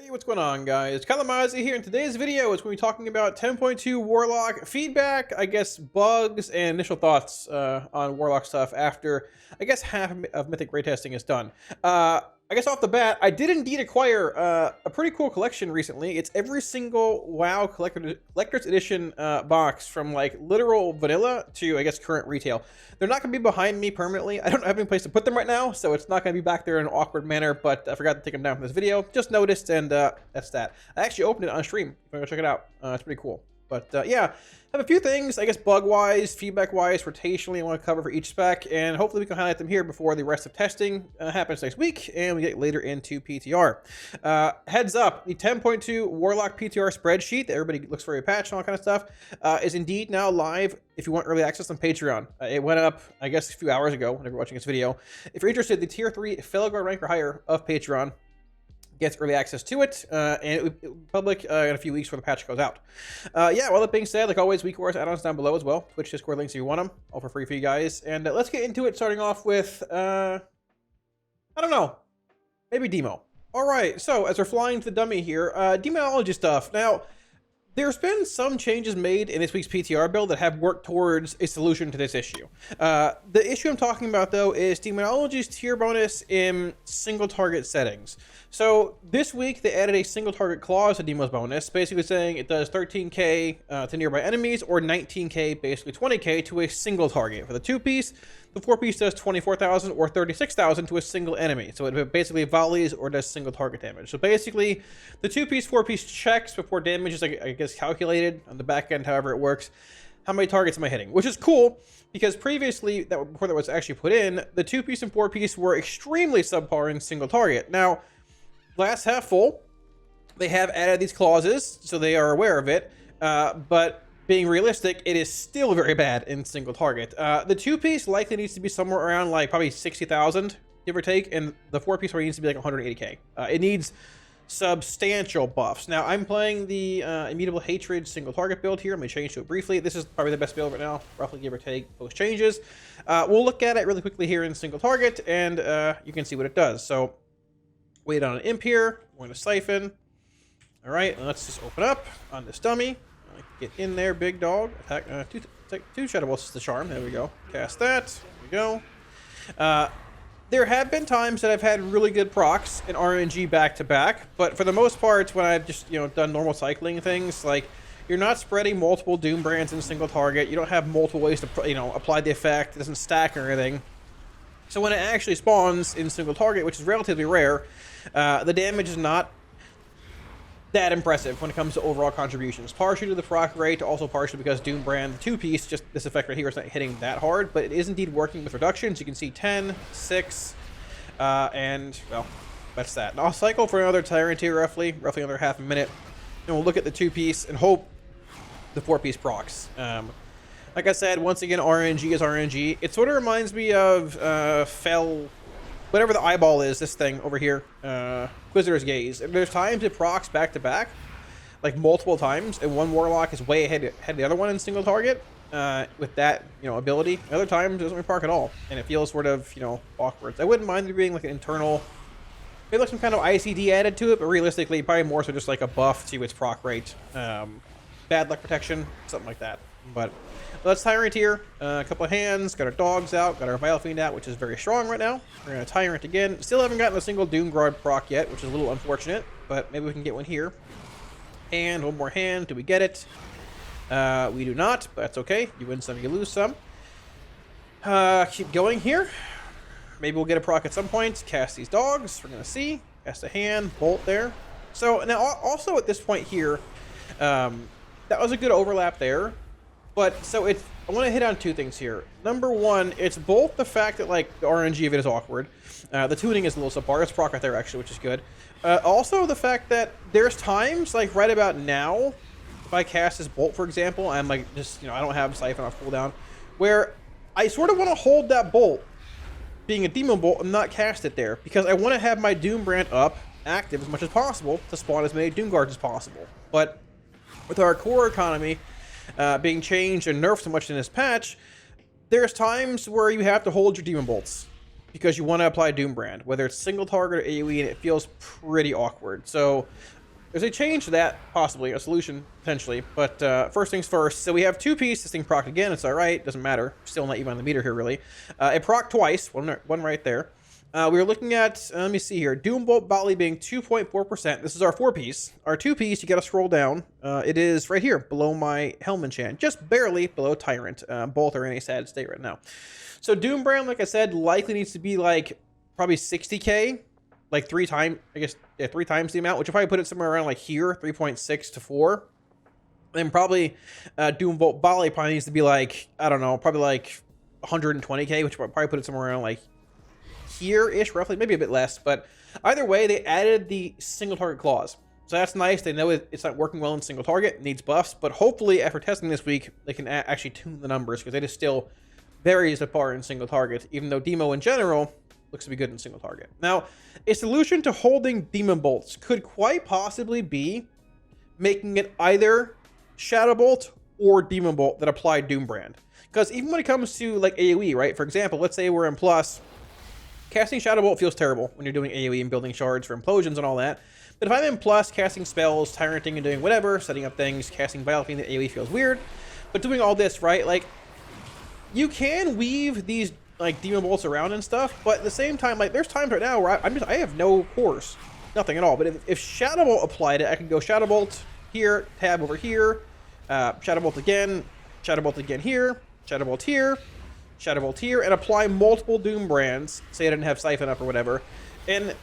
Hey, what's going on, guys? Kalamazi here. In today's video, it's going to be talking about 10.2 Warlock feedback, I guess bugs, and initial thoughts on Warlock stuff after, I guess, half of Mythic testing is done. I guess off the bat, I did indeed acquire a pretty cool collection recently. It's every single WoW Collector's Edition box from like literal vanilla to, I guess, current retail. They're not going to be behind me permanently. I don't have any place to put them right now, so it's not going to be back there in an awkward manner, but I forgot to take them down from this video. Just noticed, and that's that. I actually opened it on stream. If you want to check it out, it's pretty cool. But yeah, have a few things, I guess, bug-wise, feedback-wise, rotationally I want to cover for each spec, and hopefully we can highlight them here before the rest of testing happens next week, and we get later into PTR. Heads up, the 10.2 Warlock PTR spreadsheet that everybody looks for a patch and all kind of stuff is indeed now live if you want early access on Patreon. It went up, I guess, a few hours ago whenever you're watching this video. If you're interested, the Tier 3 Fellow Guard rank or higher of Patreon gets early access to it, and it will be public in a few weeks before the patch goes out. Yeah, well, that being said, like always, WeakWars add-ons down below as well. Twitch, Discord links if you want them, all for free for you guys. And let's get into it, starting off with, I don't know, maybe Demo. All right, so as we're flying to the dummy here, Demonology stuff. Now, there's been some changes made in this week's PTR build that have worked towards a solution to this issue. The issue I'm talking about, though, is Demonology's tier bonus in single target settings. So this week, they added a single target clause to Demo's bonus, basically saying it does 13k to nearby enemies, or 19k, basically 20k, to a single target. For the 2-piece, the 4-piece does 24,000 or 36,000 to a single enemy. So it basically volleys or does single target damage. So basically, the 2-piece, 4-piece checks before damage is, I guess, calculated on the back end, however it works. How many targets am I hitting? Which is cool, because previously, before that was actually put in, the 2-piece and 4-piece were extremely subpar in single target. Now, glass half full, they have added these clauses, so they are aware of it, but being realistic, it is still very bad in single target. The 2-piece likely needs to be somewhere around like probably 60,000, give or take, and the 4-piece probably needs to be like 180k. It needs substantial buffs. Now, I'm playing the Immutable Hatred single target build here. I'm going to change to it briefly. This is probably the best build right now, roughly give or take post changes. We'll look at it really quickly here in single target, and you can see what it does. So, wait on an imp here. We're going to siphon. All right, let's just open up on this dummy. Get in there, big dog. Attack. Two Shadow Bolts is the charm. There we go. Cast that. There we go. There have been times that I've had really good procs in RNG back to back, but for the most part, when I've just done normal cycling things, like you're not spreading multiple Doom brands in a single target. You don't have multiple ways to apply the effect. It doesn't stack or anything. So when it actually spawns in single target, which is relatively rare, the damage is not that impressive when it comes to overall contributions. Partially to the proc rate, also partially because Doom Brand, the 2-piece, just this effect right here is not hitting that hard, but it is indeed working with reductions. You can see 10, 6, and, well, that's that. And I'll cycle for another Tyrant here, roughly another half a minute, and we'll look at the 2-piece and hope the 4-piece procs. Like I said, once again, RNG is RNG. It sort of reminds me of whatever the eyeball is, this thing over here, Inquisitor's Gaze. There's times it procs back to back, like multiple times, and one Warlock is way ahead of the other one in single target with that, ability. Other times it doesn't really proc at all, and it feels sort of, awkward. I wouldn't mind there being like an internal, maybe like some kind of ICD added to it, but realistically, probably more so just like a buff to its proc rate, bad luck protection, something like that. But let's Tyrant here. A couple of hands. Got our dogs out. Got our Vile Fiend out, which is very strong right now. We're going to Tyrant again. Still haven't gotten a single Doomguard proc yet, which is a little unfortunate. But maybe we can get one here. And one more hand. Do we get it? We do not, but that's okay. You win some, you lose some. Keep going here. Maybe we'll get a proc at some point. Cast these dogs. We're going to see. Cast a hand. Bolt there. So now also at this point here, that was a good overlap there. But, so I want to hit on two things here. Number one, it's both the fact that, like, the RNG of it is awkward. The tuning is a little subpar. It's proc right there, actually, which is good. Also, the fact that there's times, like, right about now, if I cast this bolt, for example, I'm, like, just, I don't have Siphon off cooldown, where I sort of want to hold that bolt, being a Demon Bolt, and not cast it there, because I want to have my Doom brand up, active as much as possible, to spawn as many Doom Guards as possible. But with our core economy being changed and nerfed so much in this patch, there's times where you have to hold your Demon Bolts. because you want to apply Doombrand, whether it's single target or AoE, and it feels pretty awkward. So there's a change to that, possibly, a solution, potentially. But first things first, so we have 2 piece. This thing proc again, it's alright, doesn't matter. Still not even on the meter here, really. It proc twice, one right there. We were looking at, let me see here, Doombolt Volley being 2.4%. This is our 4 piece. Our 2 piece, you gotta scroll down. It is right here, below my Helm enchant, just barely below Tyrant. Both are in a sad state right now. So Doombrand, like I said, likely needs to be like probably 60k. Like 3 times, I guess, yeah, 3 times the amount, which will probably put it somewhere around like here, 3.6 to 4. And probably Doombolt Volley probably needs to be like, I don't know, probably like 120k, which will probably put it somewhere around like here-ish, roughly, maybe a bit less. But either way, they added the single target clause. So that's nice. They know it's not working well in single target, it needs buffs. But hopefully, after testing this week, they can actually tune the numbers, because it is still very apart in single target, even though Demo in general looks to be good in single target. Now, a solution to holding Demon Bolts could quite possibly be making it either Shadow Bolt or Demon Bolt that apply Doombrand. Because even when it comes to like AoE, right? For example, let's say we're in Plus, casting Shadow Bolt feels terrible when you're doing AoE and building shards for implosions and all that. But if I'm in Plus, casting spells, tyranting and doing whatever, setting up things, casting Vital Fiend, the AoE feels weird. But doing all this, right? Like, you can weave these like Demon Bolts around and stuff, but at the same time, like, there's times right now where I have no cores, nothing at all. But if Shadow Bolt applied it, I can go Shadow Bolt here, tab over here, Shadow Bolt again here, Shadow Bolt here, Shadow Bolt here, and apply multiple Doom brands. Say I didn't have Siphon up or whatever, and it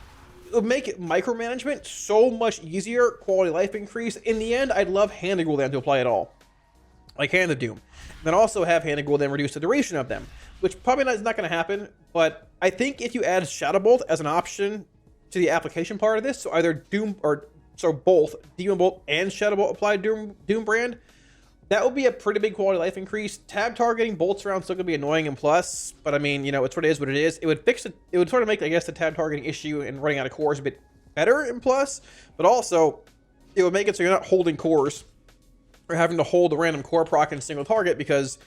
would make it micromanagement so much easier, quality of life increase. In the end, I'd love Hand of Gul'dan to apply it all, like Hand of Doom. And then also have Hand of Gul'dan reduce the duration of them, which probably is not going to happen. But I think if you add Shadow Bolt as an option to the application part of this, so either Doom or so both Demon Bolt and Shadow Bolt applied Doom brand, that would be a pretty big quality of life increase. Tab targeting bolts around still going to be annoying in Plus, but I mean, you know, it's what it is. What it is. It would fix it. It would sort of make, I guess, the tab targeting issue and running out of cores a bit better in Plus, but also it would make it so you're not holding cores or having to hold a random core proc in single target, because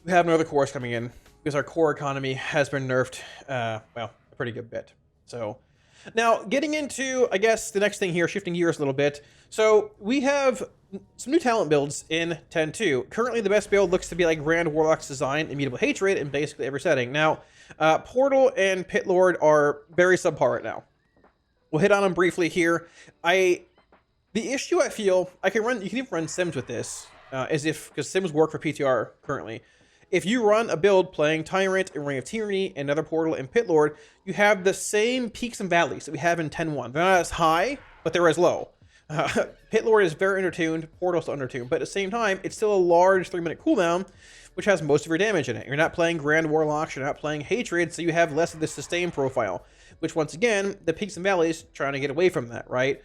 we have no other cores coming in, because our core economy has been nerfed, well, a pretty good bit. So now getting into, I guess, the next thing here, shifting gears a little bit. So we have some new talent builds in 10.2. Currently, the best build looks to be like Grand Warlock's design, Immutable Hatred in basically every setting. Now, Portal and Pit Lord are very subpar right now. We'll hit on them briefly here. The issue I feel, you can even run Sims with this, because Sims work for PTR currently. If you run a build playing Tyrant and Ring of Tyranny, another Portal, and Pit Lord, you have the same peaks and valleys that we have in 10.1. They're not as high, but they're as low. Pit Lord is very undertuned, Portal's undertuned, but at the same time, it's still a large 3-minute cooldown, which has most of your damage in it. You're not playing Grand Warlocks, you're not playing Hatred, so you have less of the sustain profile, which once again, the peaks and valleys trying to get away from that, right?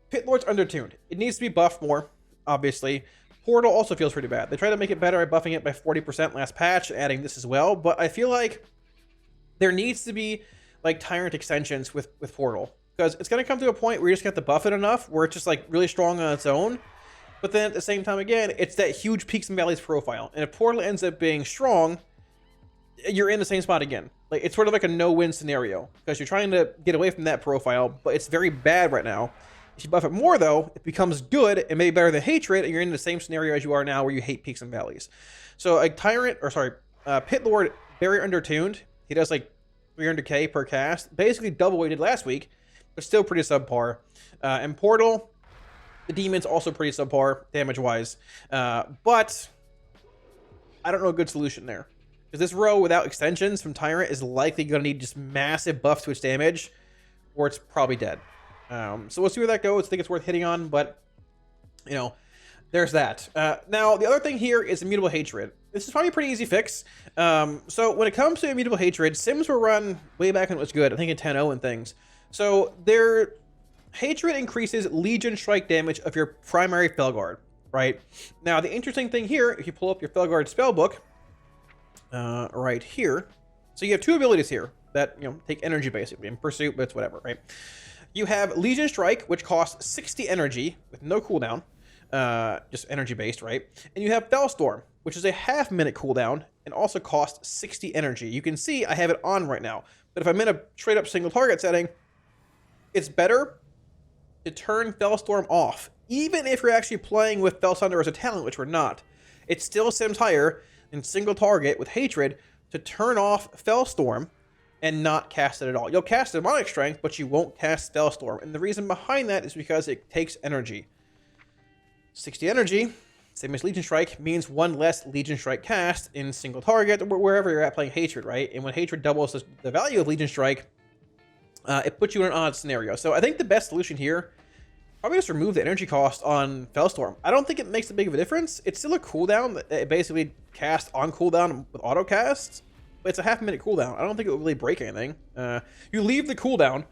Pit Lord's undertuned. It needs to be buffed more, obviously. Portal also feels pretty bad. They tried to make it better by buffing it by 40% last patch, adding this as well, but I feel like there needs to be like Tyrant extensions with Portal, because it's going to come to a point where you just have to buff it enough where it's just like really strong on its own, but then at the same time, again, it's that huge peaks and valleys profile, and if Portal ends up being strong, you're in the same spot again. Like, it's sort of like a no-win scenario, because you're trying to get away from that profile, but it's very bad right now. If you buff it more, though, it becomes good and maybe better than Hatred, and you're in the same scenario as you are now where you hate peaks and valleys. So a Pit Lord, very undertuned. He does like 300k per cast, basically double what he did last week, but still pretty subpar. And Portal, the Demon's also pretty subpar damage-wise. But I don't know a good solution there, because this row without extensions from Tyrant is likely going to need just massive buffs to its damage, or it's probably dead. So we'll see where that goes. I think it's worth hitting on, but, you know, there's that. Now, the other thing here is Immutable Hatred. This is probably a pretty easy fix. So when it comes to Immutable Hatred, Sims were run way back when it was good, I think in 10.0 and things. So their Hatred increases Legion Strike damage of your primary Felguard, right? Now, the interesting thing here, if you pull up your Felguard spellbook, right here, so you have 2 abilities here that, you know, take energy basically, in Pursuit, but it's whatever, right? You have Legion Strike, which costs 60 energy with no cooldown, just energy based, right? And you have Fellstorm, which is a half-minute cooldown, and also costs 60 energy. You can see I have it on right now, but if I'm in a straight-up single target setting, it's better to turn Fellstorm off, even if you're actually playing with Felsunder as a talent, which we're not. It still sims higher in single target with Hatred to turn off Fellstorm and not cast it at all. You'll cast Demonic Strength, but you won't cast Fellstorm, and the reason behind that is because it takes energy. 60 energy, same as Legion Strike, means one less Legion Strike cast in single target, or wherever you're at playing Hatred, right? And when Hatred doubles the value of Legion Strike, it puts you in an odd scenario. So I think the best solution here, probably just remove the energy cost on Fellstorm. I don't think it makes a big of a difference. It's still a cooldown that it basically casts on cooldown with auto casts, but it's a half-minute cooldown. I don't think it will really break anything. You leave the cooldown,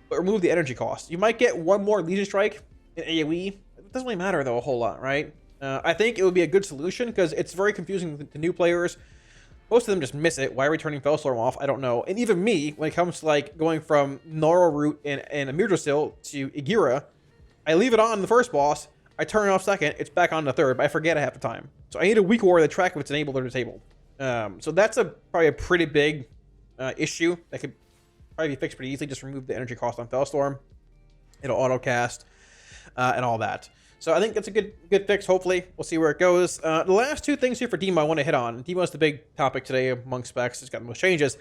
but remove the energy cost. You might get one more Legion Strike in AoE. It doesn't really matter, though, a whole lot, right? I think it would be a good solution because it's very confusing to new players. Most of them just miss it. Why are we turning Fellstorm off? I don't know. And even me, when it comes to like going from Gnarl Root and Amirdrasil to Igira, I leave it on in the first boss, I turn it off second, it's back on the third, but I forget it half the time. So I need a weak aura to track if it's enabled or disabled. So that's probably a pretty big issue that could probably be fixed pretty easily. Just remove the energy cost on Fellstorm. It'll auto cast and all that. So I think it's a good fix, hopefully. We'll see where it goes. The last two things here for Demo I want to hit on. Demo is the big topic today among specs. It's got the most changes.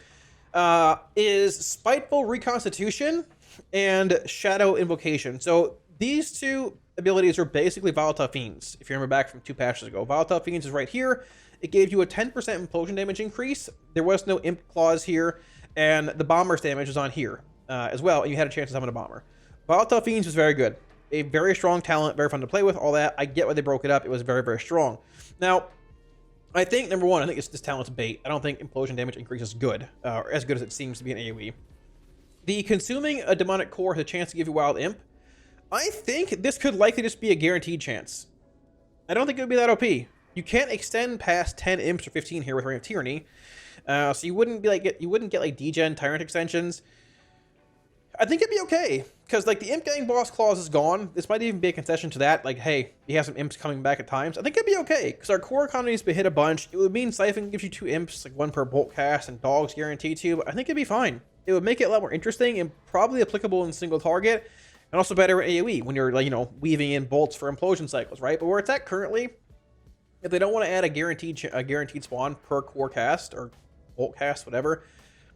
Is Spiteful Reconstitution and Shadow Invocation. So these two abilities are basically Volatile Fiends, if you remember back from 2 patches ago. Volatile Fiends is right here. It gave you a 10% implosion damage increase. There was no imp clause here, and the bomber's damage was on here as well, and you had a chance to summon a bomber. Volatile Fiends was very good. A very strong talent, very fun to play with, all that. I get why they broke it up. It was very, very strong. Now, I think, number one, I think this talent's bait. I don't think implosion damage increase is good, or as good as it seems to be in AoE. The consuming a demonic core has a chance to give you wild imp. I think this could likely just be a guaranteed chance. I don't think it would be that OP. You can't extend past 10 imps or 15 here with Reign of Tyranny, so you wouldn't be like you wouldn't get like degen tyrant extensions. I think it'd be okay, because like the imp getting boss clause is gone. This might even be a concession to that. Like, hey, you have some imps coming back at times. I think it'd be okay, because our core economy's been hit a bunch. It would mean Siphon gives you 2 imps, like 1 per bolt cast, and dogs guaranteed 2. But I think it'd be fine. It would make it a lot more interesting and probably applicable in single target, and also better in AoE when you're like, you know, weaving in bolts for implosion cycles, right? But where it's at currently, if they don't want to add a guaranteed spawn per core cast or bolt cast, whatever,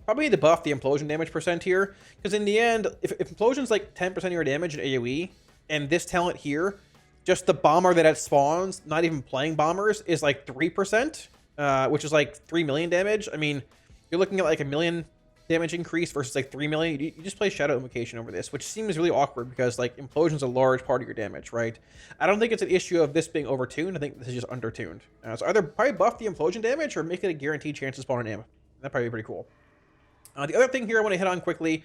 probably need to buff the implosion damage percent here, because in the end, if implosion's like 10% of your damage in AoE, and this talent here, just the bomber that it spawns, not even playing bombers, is like 3%, which is like 3 million damage. I mean, you're looking at like a 1 million damage increase versus like 3 million. You just play Shadow Invocation over this, which seems really awkward because like implosion's a large part of your damage, right? I don't think it's an issue of this being overtuned. I think this is just undertuned. So either probably buff the implosion damage or make it a guaranteed chance to spawn an imp. That'd probably be pretty cool. The other thing here I want to hit on quickly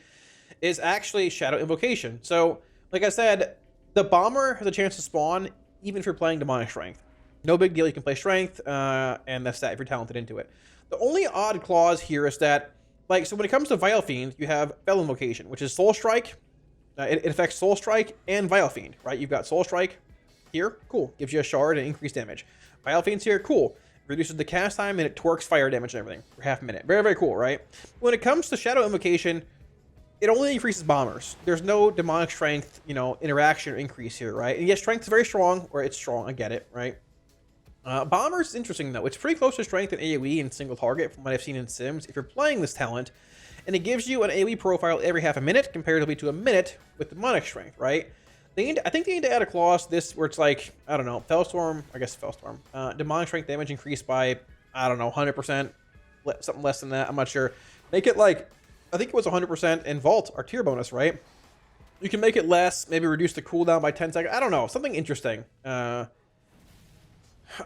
is actually Shadow Invocation. So, like I said, the bomber has a chance to spawn even if you're playing Demonic Strength. No big deal, you can play Strength, and that's that if you're talented into it. The only odd clause here is that, like, so when it comes to Vile Fiend, you have Fel Invocation, which is Soul Strike. It affects Soul Strike and Vile Fiend, right? You've got Soul Strike here, cool, gives you a shard and increased damage. Vile Fiend's here, cool. Reduces the cast time and it twerks fire damage and everything for half a minute. Very, very cool, right? When it comes to Shadow Invocation, it only increases bombers. There's no demonic strength, you know, interaction or increase here, right? And yes, strength is very strong, or it's strong, I get it, right? Bombers is interesting though. It's pretty close to strength in AoE and single target from what I've seen in Sims if you're playing this talent, and it gives you an AoE profile every half a minute comparatively to a minute with demonic strength, right? I think they need to add a clause this where it's like, I don't know, Fellstorm, I guess Fellstorm, demonic strength damage increased by, I don't know, 100%, something less than that, I'm not sure. Make it like, I think it was 100% in Vault, our tier bonus, right? You can make it less, maybe reduce the cooldown by 10 seconds, I don't know, something interesting. I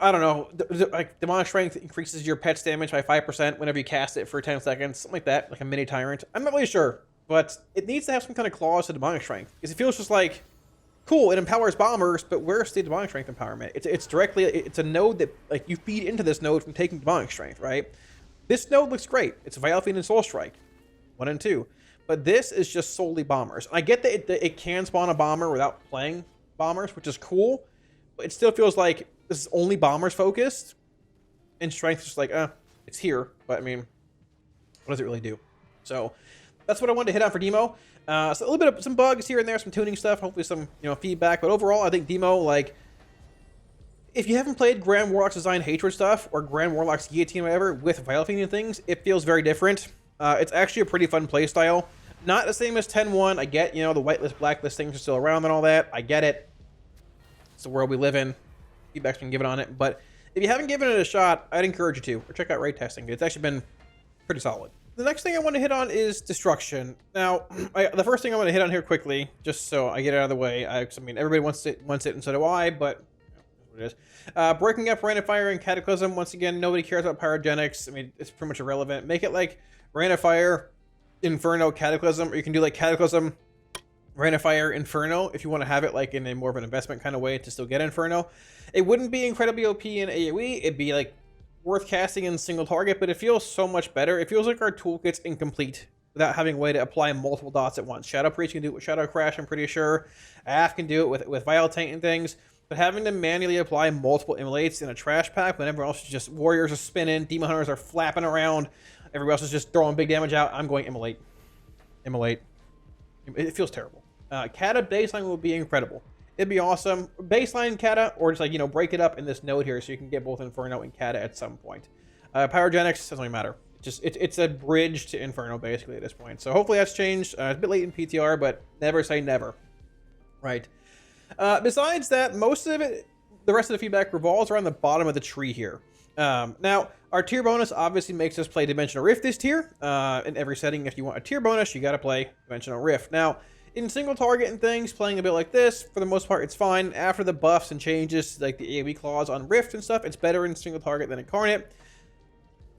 don't know, like demonic strength increases your pet's damage by 5% whenever you cast it for 10 seconds, something like that, like a mini tyrant. I'm not really sure, but it needs to have some kind of clause to demonic strength, because it feels just like, cool, it empowers bombers, but where's the demonic strength empowerment? It's directly, it's a node that, like, you feed into this node from taking demonic strength, right? This node looks great. It's Vile Fiend and Soul Strike, 1 and 2. But this is just solely bombers. I get that it can spawn a bomber without playing bombers, which is cool, but it still feels like this is only bombers focused. and strength is just like, it's here, but I mean, what does it really do? So that's what I wanted to hit on for Demo. So a little bit of some bugs here and there, some tuning stuff, hopefully some, feedback. But overall, I think Demo, like, if you haven't played Grand Warlock's Design Hatred stuff or Grand Warlock's Guillotine or whatever with Vital Fiend and things, it feels very different. It's actually a pretty fun playstyle. Not the same as 10.1. I get, the whitelist, blacklist things are still around and all that. I get it. It's the world we live in. Feedback's been given on it. But if you haven't given it a shot, I'd encourage you to. Or check out Raid Testing. It's actually been pretty solid. The next thing I want to hit on is Destruction. Now, the first thing I want to hit on here quickly, just so I get it out of the way. I mean, everybody wants it, and so do I, but that's what it is. Breaking up Rain of Fire and Cataclysm. Once again, nobody cares about pyrogenics. I mean, it's pretty much irrelevant. Make it like Rain of Fire, Inferno, Cataclysm, or you can do like Cataclysm, Rain of Fire, Inferno, if you want to have it like in a more of an investment kind of way to still get Inferno. It wouldn't be incredibly OP in AoE. It'd be like worth casting in single target, but it feels so much better. It feels like our toolkit's incomplete without having a way to apply multiple dots at once. Shadow Priest can do it with Shadow Crash, I'm pretty sure. AF can do it with Vial Taint and things, but having to manually apply multiple immolates in a trash pack when everyone else is just warriors are spinning, demon hunters are flapping around, everybody else is just throwing big damage out, I'm going immolate. Immolate. It feels terrible. Kata baseline will be incredible. It'd be awesome. Baseline Kata, or just like, break it up in this node here so you can get both Inferno and Kata at some point. Pyrogenics doesn't really matter. It's a bridge to Inferno basically at this point. So hopefully that's changed. It's a bit late in PTR, but never say never. Right. Besides that, most of it, the rest of the feedback revolves around the bottom of the tree here. Now, our tier bonus obviously makes us play Dimensional Rift this tier. In every setting, if you want a tier bonus, you got to play Dimensional Rift. Now, in single target and things, playing a bit like this, for the most part, it's fine. After the buffs and changes, like the AoE clause on Rift and stuff, it's better in single target than Incarnate.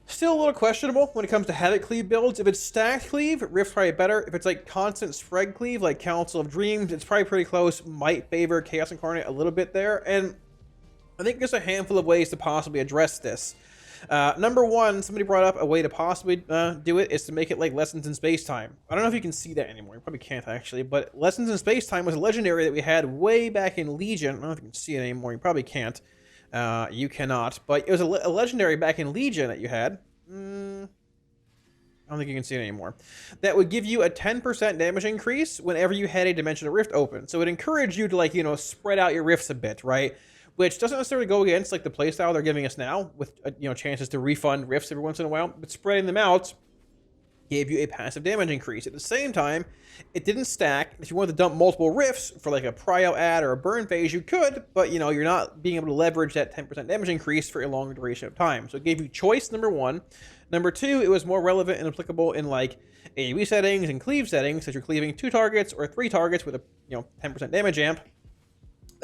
Still a little questionable when it comes to Havoc Cleave builds. If it's stacked Cleave, Rift's probably better. If it's like constant spread Cleave, like Council of Dreams, it's probably pretty close. Might favor Chaos Incarnate a little bit there. And I think there's a handful of ways to possibly address this. Number one, somebody brought up a way to possibly do it is to make it like Lessons in Space-Time. I don't know if you can see that anymore. You probably can't actually, but Lessons in Space-Time was a legendary that we had way back in Legion. I don't know if you can see it anymore. You probably can't. You cannot, but it was a legendary back in Legion that you had. I don't think you can see it anymore. That would give you a 10% damage increase whenever you had a Dimensional Rift open. So it encouraged you to like, spread out your rifts a bit, right? Which doesn't necessarily go against like the playstyle they're giving us now with chances to refund rifts every once in a while, but spreading them out gave you a passive damage increase. At the same time, it didn't stack. If you wanted to dump multiple rifts for like a prio ad or a burn phase, you could, but you're not being able to leverage that 10% damage increase for a longer duration of time. So it gave you choice, number one. Number two, it was more relevant and applicable in like AoE settings and cleave settings, that you're cleaving 2 targets or 3 targets with a 10% damage amp.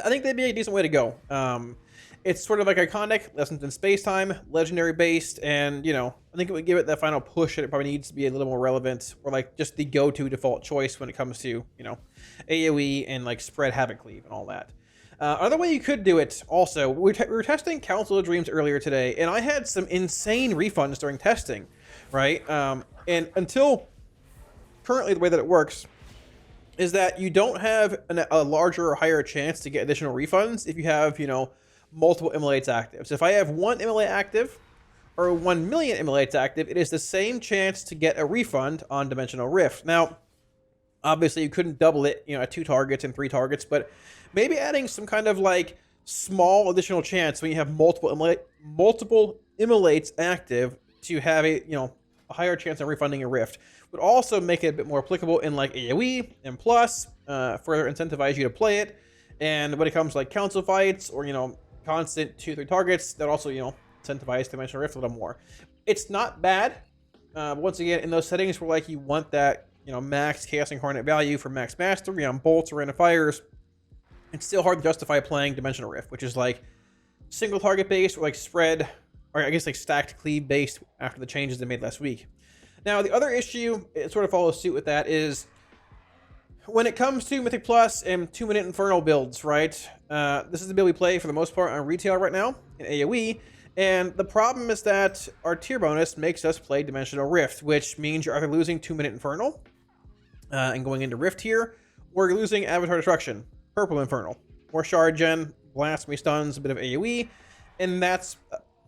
I think that'd be a decent way to go. It's sort of like iconic, Lessons in Space-Time, legendary based, and I think it would give it that final push that it probably needs to be a little more relevant, or like just the go-to default choice when it comes to AoE and like spread Havoc Cleave and all that. Other way you could do it also, we were testing Council of Dreams earlier today, and I had some insane refunds during testing, right? And until currently the way that it works is that you don't have a larger or higher chance to get additional refunds if you have, multiple immolates active. So if I have 1 immolate active or 1 million immolates active, it is the same chance to get a refund on Dimensional Rift. Now, obviously you couldn't double it, at 2 targets and 3 targets, but maybe adding some kind of like small additional chance when you have multiple immolates active to have a higher chance of refunding a rift would also make it a bit more applicable in like AoE and plus, further incentivize you to play it. And when it comes to like council fights or constant 2-3 targets, that also incentivize Dimensional Rift a little more. It's not bad. Once again, in those settings where like you want that max Chaos Incarnate value for max mastery on bolts or Rain of Fires, it's still hard to justify playing Dimensional Rift, which is like single target based or like spread, or I guess like stacked cleave based after the changes they made last week. Now, the other issue, it sort of follows suit with that, is when it comes to Mythic Plus and 2-minute Infernal builds, right? This is the build we play for the most part on retail right now in AoE. And the problem is that our tier bonus makes us play Dimensional Rift, which means you're either losing 2-minute Infernal and going into Rift here, or you're losing Avatar Destruction, Purple Infernal, more Shard Gen, Blasphemy Stuns, a bit of AoE, and that's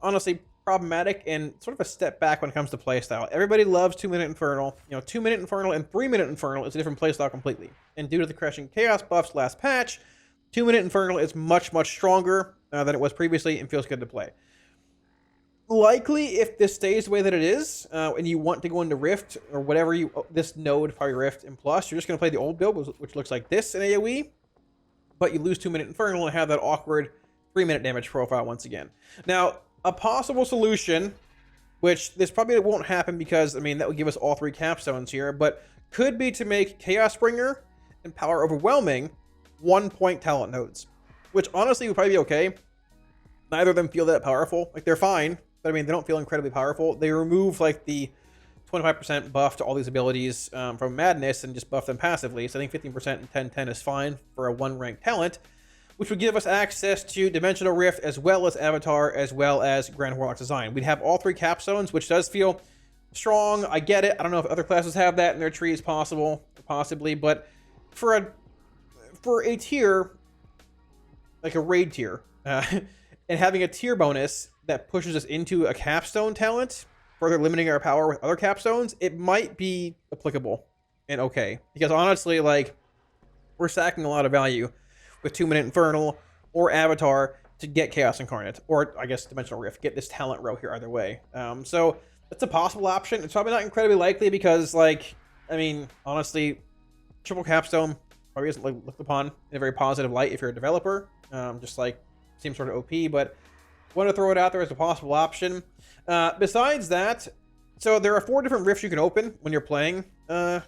honestly problematic and sort of a step back when it comes to playstyle. Everybody loves 2-minute Infernal. 2-minute Infernal and 3-minute Infernal is a different playstyle completely. And due to the Crushing Chaos buffs last patch, 2-minute Infernal is much, much stronger than it was previously and feels good to play. Likely, if this stays the way that it is, and you want to go into Rift or whatever this node, probably Rift and Plus, you're just going to play the old build, which looks like this in AoE, but you lose 2-minute Infernal and have that awkward 3-minute damage profile once again. Now, a possible solution, which this probably won't happen because, I mean, that would give us all 3 capstones here, but could be to make Chaos Bringer and Power Overwhelming 1-point talent nodes, which honestly would probably be okay. Neither of them feel that powerful. Like, they're fine, but I mean, they don't feel incredibly powerful. They remove like the 25% buff to all these abilities from Madness and just buff them passively. So I think 15% and 10-10 is fine for a 1-rank talent, which would give us access to Dimensional Rift as well as Avatar as well as Grand Warlock Design. We'd have all 3 capstones, which does feel strong. I get it. I don't know if other classes have that in their trees, possibly, but for a tier, like a raid tier, and having a tier bonus that pushes us into a capstone talent, further limiting our power with other capstones, it might be applicable and okay. Because honestly, like, we're stacking a lot of value with 2-minute Infernal or Avatar to get Chaos Incarnate, or I guess Dimensional Rift, get this talent row here either way. So it's a possible option. It's probably not incredibly likely because, like, I mean, honestly, triple capstone probably isn't looked upon in a very positive light if you're a developer. Just like seems sort of OP, but want to throw it out there as a possible option. Besides that, so there are 4 different rifts you can open when you're playing when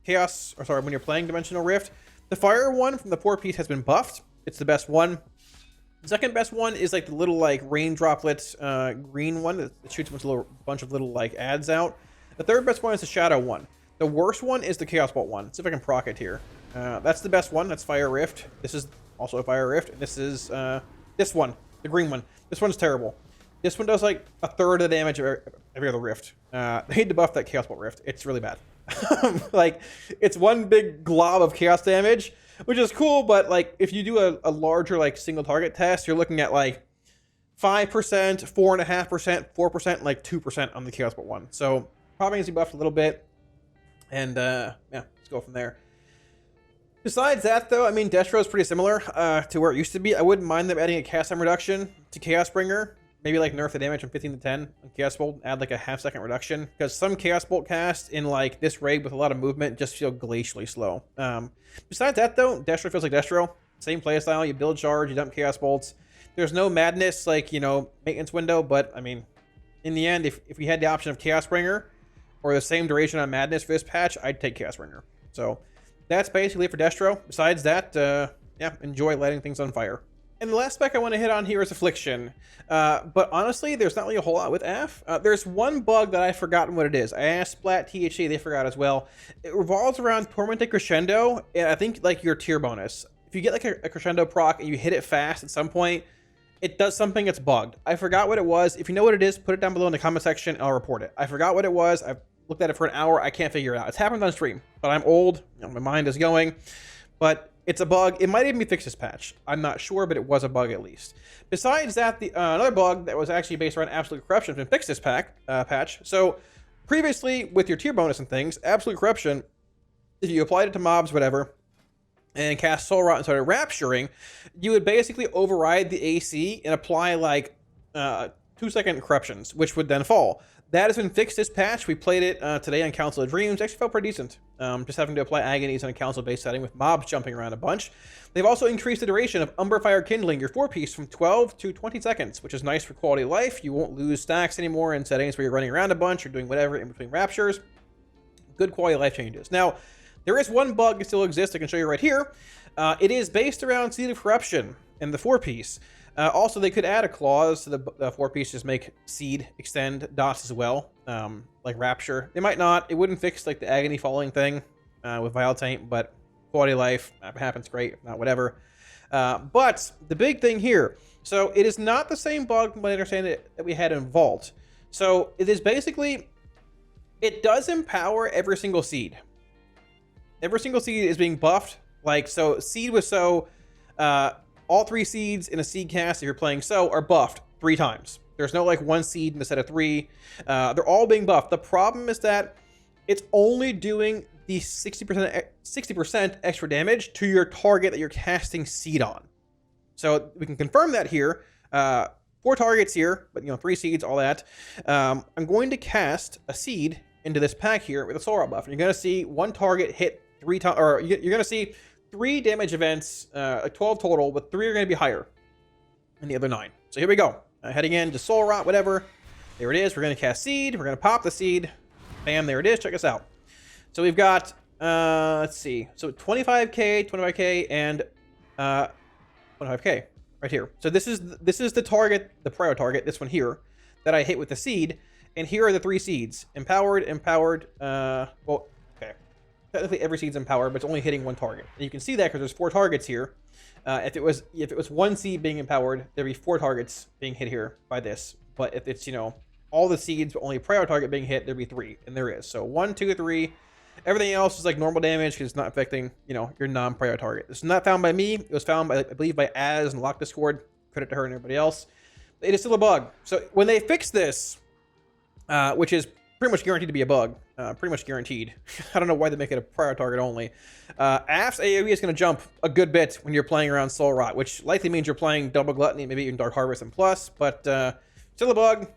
you're playing Dimensional Rift. The fire one from the 4-piece has been buffed. It's the best one. The second best one is like the little like rain droplets green one that shoots a bunch of little like ads out. The third best one is the shadow one. The worst one is the Chaos Bolt one. Let's see if I can proc it here. That's the best one. That's Fire Rift. This is also a Fire Rift. And this is this one, the green one. This one's terrible. This one does like a third of the damage of every other rift. They need to buff that Chaos Bolt Rift. It's really bad. Like, it's one big glob of chaos damage, which is cool, but like if you do a larger like single target test, you're looking at like 5%, 4.5%, 4%, like 2% on the Chaos Bolt one. So probably needs to be buffed a little bit. And yeah, let's go from there. Besides that, though, I mean, Destro is pretty similar to where it used to be. I wouldn't mind them adding a cast time reduction to Chaos Bringer. Maybe like nerf the damage from 15 to 10 on Chaos Bolt, add like a half-second reduction. Because some Chaos Bolt casts in like this raid with a lot of movement just feel glacially slow. Besides that, though, Destro feels like Destro. Same playstyle, you build charge, you dump Chaos Bolts. There's no madness, like, you know, maintenance window, but I mean, in the end, if we had the option of Chaos Bringer or the same duration on madness for this patch, I'd take Chaos Bringer. So that's basically it for Destro. Besides that, yeah, enjoy lighting things on fire. And the last spec I want to hit on here is Affliction. But honestly, there's not really a whole lot with Aff. There's one bug that I've forgotten what it is. I asked Splat, THC, they forgot as well. It revolves around Tormented Crescendo, and I think like your tier bonus. If you get like a Crescendo proc and you hit it fast at some point, it does something that's bugged. I forgot what it was. If you know what it is, put it down below in the comment section and I'll report it. I forgot what it was. I've looked at it for an hour. I can't figure it out. It's happened on stream, but I'm old. You know, my mind is going. But it's a bug. It might even be fixed this patch. I'm not sure, but it was a bug at least. Besides that, another bug that was actually based around Absolute Corruption has been fixed this patch. So previously, with your tier bonus and things, Absolute Corruption, if you applied it to mobs, whatever, and cast Soul Rot and started Rapturing, you would basically override the AC and apply like 2-second corruptions, which would then fall. That has been fixed this patch. We played it today on Council of Dreams. Actually felt pretty decent. Just having to apply agonies on a council-based setting with mobs jumping around a bunch. They've also increased the duration of Umber Fire Kindling, your 4-piece, from 12 to 20 seconds, which is nice for quality of life. You won't lose stacks anymore in settings where you're running around a bunch or doing whatever in between raptures. Good quality of life changes. Now, there is one bug that still exists I can show you right here. It is based around Seed of Corruption and the 4-piece. Also, they could add a clause to the 4-piece, just make Seed extend dots as well, like Rapture. They might not. It wouldn't fix like the agony falling thing with Vile Taint, but quality of life happens great, if not whatever. But the big thing here, so it is not the same bug, but I understand that we had in Vault. So it is basically, it does empower every single seed. Every single seed is being buffed. Like, so Seed was so, all 3 seeds in a seed cast, if you're playing so, are buffed 3 times. There's no like 1 seed instead of 3. They're all being buffed. The problem is that it's only doing the 60% extra damage to your target that you're casting seed on. So we can confirm that here. 4 targets here, but 3 seeds, all that. I'm going to cast a seed into this pack here with a soul rot buff, and you're going to see 1 target hit 3 times, or you're going to see 3 damage events, 12 total, but 3 are going to be higher than the other 9. So here we go. Heading in to soul rot, whatever. There it is. We're going to cast seed. We're going to pop the seed. Bam, there it is. Check us out. So we've got, let's see. So 25k, and 25k right here. So this is the target, the prior target, this one here, that I hit with the seed. And here are the 3 seeds. Empowered. Well, okay. Technically every seed's empowered, but it's only hitting 1 target. And you can see that because there's 4 targets here. If it was 1 seed being empowered, there'd be 4 targets being hit here by this. But if it's, all the seeds, but only prior target being hit, there'd be 3. And there is. So 1, 2, 3. Everything else is like normal damage because it's not affecting, your non-prior target. This is not found by me. It was found by, I believe, by Az and Lock Discord. Credit to her and everybody else. It is still a bug. So when they fix this, which is pretty much guaranteed to be a bug, pretty much guaranteed. I don't know why they make it a prior target only. Aff's AoE is going to jump a good bit when you're playing around Soul Rot, which likely means you're playing Double Gluttony, maybe even Dark Harvest and Plus, but still a bug.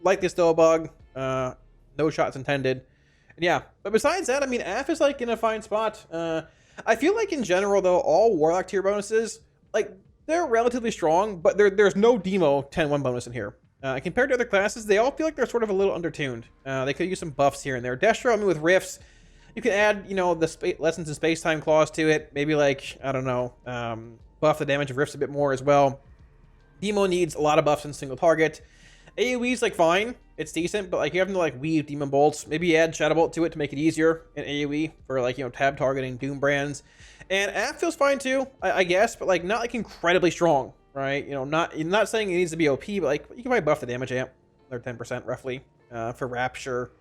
Likely still a bug. No shots intended. And yeah, but besides that, I mean, Aff is like in a fine spot. I feel like in general, though, all Warlock tier bonuses, like, they're relatively strong, but there's no Demo 10-1 bonus in here. Compared to other classes, they all feel like they're sort of a little undertuned. They could use some buffs here and there. Destro, I mean, with Rifts, you can add, the Lessons in Space-Time clause to it. Maybe, like, I don't know, buff the damage of Rifts a bit more as well. Demo needs a lot of buffs in single target. AoE's, like, fine. It's decent, but, like, you have to, like, weave Demon Bolts. Maybe add Shadow Bolt to it to make it easier in AoE for, like, tab targeting Doom brands. And Aff feels fine, too, I guess, but, like, not, like, incredibly strong. Right, not saying it needs to be OP, but like you can probably buff the damage amp, or 10% roughly, for Rapture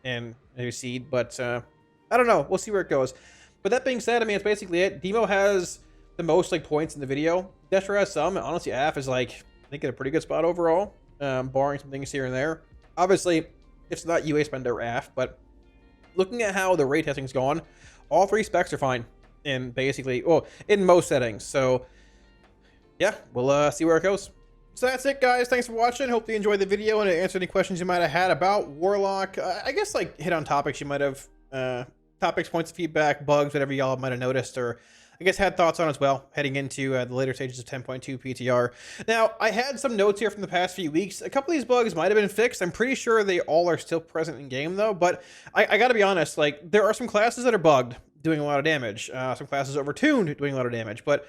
and maybe Seed. But I don't know, we'll see where it goes. But that being said, I mean, it's basically it. Demo has the most like points in the video. Destro has some, and honestly, Aff is like I think in a pretty good spot overall, barring some things here and there. Obviously, it's not UA spender or Aff, but looking at how the raid testing's gone, all 3 specs are fine in basically, well, in most settings. So. Yeah, we'll see where it goes. So that's it, guys. Thanks for watching. Hope you enjoyed the video and it answered any questions you might have had about Warlock. I guess, like, hit on topics you might have, topics, points of feedback, bugs, whatever y'all might have noticed, or I guess had thoughts on as well, heading into the later stages of 10.2 PTR. Now, I had some notes here from the past few weeks. A couple of these bugs might have been fixed. I'm pretty sure they all are still present in game, though, but I gotta be honest, like, there are some classes that are bugged, doing a lot of damage. Some classes overtuned, doing a lot of damage, but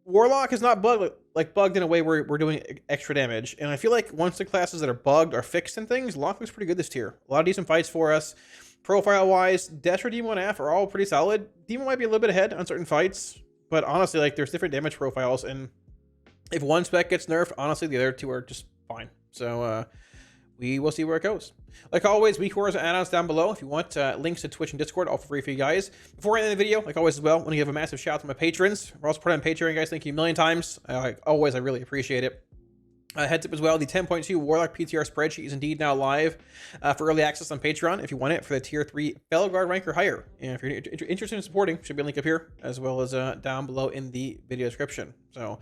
Warlock is not bugged in a way where we're doing extra damage. And I feel like once the classes that are bugged are fixed and things, Lock looks pretty good this tier. A lot of decent fights for us. Profile-wise, Destro, Demo, and Aff are all pretty solid. Demo might be a little bit ahead on certain fights, but honestly, like, there's different damage profiles, and if one spec gets nerfed, honestly, the other 2 are just fine. So, we will see where it goes. Like always, week cores and add-ons down below. If you want links to Twitch and Discord, all for free for you guys. Before I end the video, like always as well, I want to give a massive shout out to my patrons. We're also supporting on Patreon, guys. Thank you a million times. Like always, I really appreciate it. Heads up as well, the 10.2 Warlock PTR spreadsheet is indeed now live for early access on Patreon if you want it for the tier 3 Fellow Guard rank or higher. And if you're interested in supporting, should be a link up here as well as down below in the video description. So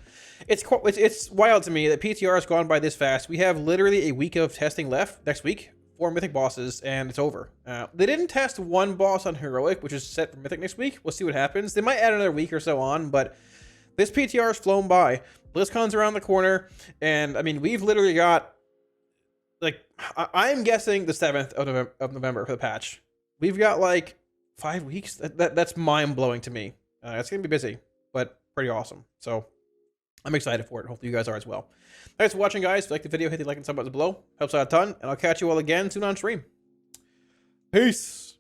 it's wild to me that PTR has gone by this fast. We have literally a week of testing left next week, 4 Mythic bosses, and it's over. They didn't test 1 boss on Heroic, which is set for Mythic next week. We'll see what happens. They might add another week or so on, but this PTR has flown by. BlizzCon's around the corner, and I mean, we've literally got, like, I'm guessing the 7th of November for the patch. We've got like 5 weeks. That's mind-blowing to me. It's gonna be busy, but pretty awesome. So I'm excited for it. Hopefully you guys are as well. Thanks for watching, guys. If you like the video, hit the like and sub button below. Helps out a ton, and I'll catch you all again soon on stream. Peace.